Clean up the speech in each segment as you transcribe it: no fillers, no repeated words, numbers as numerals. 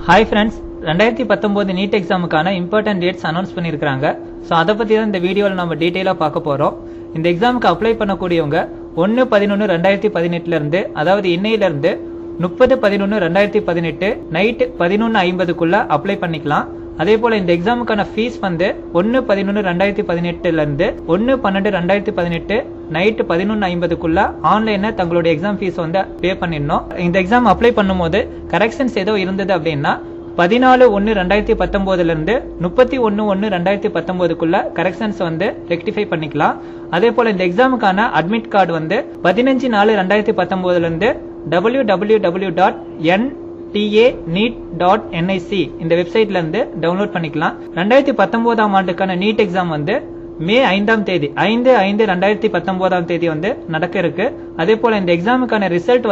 Hi friends, 2019 NEET எக்ஸாமுக்கான important dates announce பண்ணியிருக்காங்க. So அதை பற்றி தான் இந்த வீடியோவில் நம்ம டீட்டெயிலாக பார்க்க போகிறோம். இந்த எக்ஸாமுக்கு அப்ளை பண்ணக்கூடியவங்க 1/11/2018 அதாவது இன்னையிலிருந்து 30/11/2018 நைட் 11:50க்குள்ள அப்ளை பண்ணிக்கலாம். அதே போல இந்த எக்ஸாமுக்கான ஃபீஸ் 1/11/2018 1/12/2018 நைட் 11:50க்குள்ள ஆன்லைன்ல தங்களுடைய எக்ஸாம் ஃபீஸ் பே பண்ணிடணும். இந்த எக்ஸாம் அப்ளை பண்ணும்போது கரெக்ஷன்ஸ் ஏதோ இருந்தது அப்படின்னா 14/1/2019 31/1/2019க்குள்ள கரெக்ஷன்ஸ் ரெக்டிஃபை பண்ணிக்கலாம். அதே போல இந்த எக்ஸாமுக்கான அட்மிட் கார்டு 15/4/2019 www.ntaneet.nic இந்த வெப்சைட்ல இருந்து டவுன்லோட் பண்ணிக்கலாம். 2019ஆம் ஆண்டுக்கான நீட் எக்ஸாம் மே 5ஆம் தேதி 5/5/2019 நடக்க இருக்கு. அதே போல இந்த எக்ஸாமுக்கான ரிசல்ட்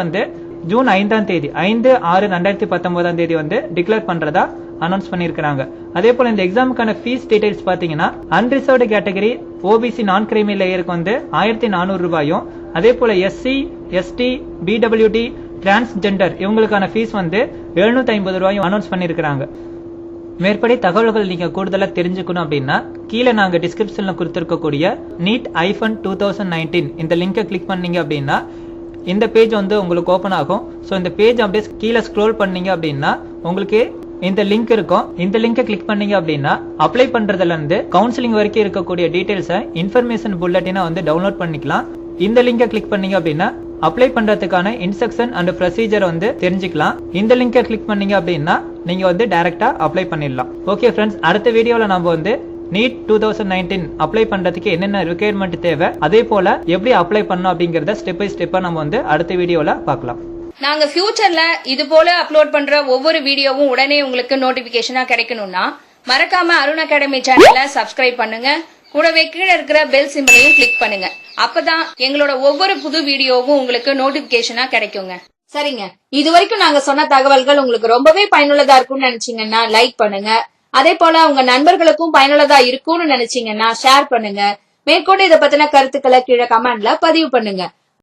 ஜூன் 5ஆம் தேதி 5/6/2019 டிக்ளேர் பண்றதா அனௌன்ஸ் பண்ணிருக்காங்க. அதே போல இந்த எக்ஸாமுக்கான ஃபீஸ் டீடைல்ஸ் பாத்தீங்கன்னா அன்ரிசர்வ்டு கேட்டகரி ஓபிசி நான் கிரைமி லேயருக்கு 1400 ரூபாயும், அதே போல எஸ்சி எஸ்டி பிடபிள்யூடி டிரான்ஸ்ஜெண்டர் இவங்களுக்கான ஃபீஸ் 750 ரூபாயும் அனௌன்ஸ் பண்ணிருக்காங்க. மேற்படி தகவல்கள் நீங்க கூடுதலா தெரிஞ்சுக்கணும் அப்படின்னா கீழே நாங்க டிஸ்கிரிப்ஷன்ல கொடுத்திருக்கக்கூடிய NEET-2019 இந்த லிங்கை கிளிக் பண்ணீங்க அப்படின்னா இந்த பேஜ் உங்களுக்கு ஓபன் ஆகும். சோ இந்த பேஜ் அப்படியே கீழே ஸ்க்ரோல் பண்ணீங்க அப்படின்னா உங்களுக்கு இந்த லிங்க் இருக்கும். இந்த லிங்கை கிளிக் பண்ணீங்க அப்படின்னா அப்ளை பண்றதுல இருந்து கவுன்சிலிங் வரைக்கும் இருக்கக்கூடிய டீடைல்ஸை இன்ஃபர்மேஷன் புல்லட்டினா டவுன்லோட் பண்ணிக்கலாம். இந்த லிங்கை கிளிக் பண்ணீங்க அப்படின்னா அப்ளை பண்றதுக்கான இன்ஸ்ட்ரக்ஷன் அண்ட் ப்ரொசீஜர் தெரிஞ்சுக்கலாம். இந்த லிங்கை கிளிக் பண்ணீங்க அப்படின்னா நீங்க டைரக்டா அப்ளை பண்ணிடலாம். ஓகே ஃப்ரெண்ட்ஸ், அடுத்த வீடியோல நம்ம NEET 2019 அப்ளை பண்றதுக்கு என்னென்ன ரிக்வயர்மெண்ட் தேவை, அதே போல எப்படி அப்ளை பண்ணணும் அப்படிங்கறத ஸ்டெப் பை ஸ்டெப்பா நம்ம அடுத்த வீடியோல பார்க்கலாம். நாங்க ஃபியூச்சர்ல இது போல அப்லோட் பண்ற ஒவ்வொரு வீடியோவும் உடனே உங்களுக்கு நோட்டிபிகேஷனா கிடைக்கணும்னா மறக்காம அருண் அகாடமி சேனலை சப்ஸ்கிரைப் பண்ணுங்க. கூடவே கீழே இருக்கிற பெல் சிம்பலையும் கிளிக் பண்ணுங்க. அப்பதான் எங்களோட ஒவ்வொரு புது வீடியோவும் உங்களுக்கு நோட்டிபிகேஷனா கிடைக்குங்க. சரிங்க, இது வரைக்கும் நாங்க சொன்ன தகவல்கள் உங்களுக்கு ரொம்பவே பயனுள்ளதா இருக்கும்னு நினைச்சீங்கன்னா லைக் பண்ணுங்க. அதே போல உங்க நண்பர்களுக்கும் பயனுள்ளதா இருக்கும்னு நினைச்சீங்கன்னா ஷேர் பண்ணுங்க. மேற்கொண்டு இதை பத்தின கருத்துக்களை கீழே கமெண்ட்ல பதிவு பண்ணுங்க.